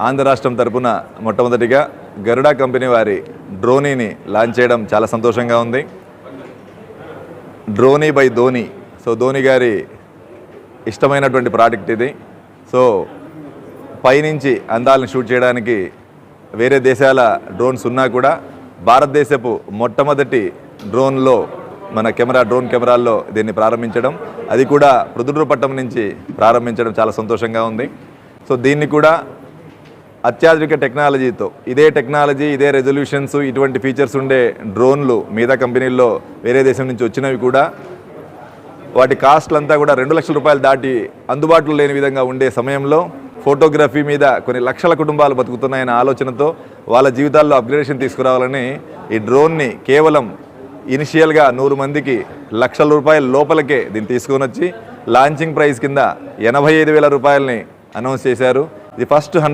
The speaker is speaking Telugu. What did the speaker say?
ఆంధ్ర రాష్ట్రం తరపున మొట్టమొదటిగా గరుడా కంపెనీ వారి డ్రోనీని లాంచ్ చేయడం చాలా సంతోషంగా ఉంది. డ్రోనీ బై ధోని. సో ధోని గారి ఇష్టమైనటువంటి ప్రోడక్ట్ ఇది. సో పైనుంచి అందాలను షూట్ చేయడానికి వేరే దేశాల డ్రోన్స్ ఉన్నా కూడా భారతదేశపు మొట్టమొదటి డ్రోన్లో మన డ్రోన్ కెమెరాల్లో దీన్ని ప్రారంభించడం, అది కూడా ప్రొద్దుటూరుపట్నం నుంచి ప్రారంభించడం చాలా సంతోషంగా ఉంది. సో దీన్ని కూడా అత్యాధునిక టెక్నాలజీతో, ఇదే టెక్నాలజీ, ఇదే రెజల్యూషన్స్, ఇటువంటి ఫీచర్స్ ఉండే డ్రోన్లు మిగతా కంపెనీల్లో వేరే దేశం నుంచి వచ్చినవి కూడా వాటి కాస్ట్లంతా కూడా 2 లక్షల రూపాయలు దాటి అందుబాటులో లేని విధంగా ఉండే సమయంలో ఫోటోగ్రఫీ మీద కొన్ని లక్షల కుటుంబాలు బతుకుతున్నాయనే ఆలోచనతో వాళ్ళ జీవితాల్లో అప్గ్రేడేషన్ తీసుకురావాలని ఈ డ్రోన్ని కేవలం ఇనిషియల్గా 100 మందికి లక్షల రూపాయల లోపలకే దీన్ని తీసుకొని వచ్చి లాంచింగ్ ప్రైస్ కింద 85,000 రూపాయలని అనౌన్స్ చేశారు. ఇది ఫస్ట్ 100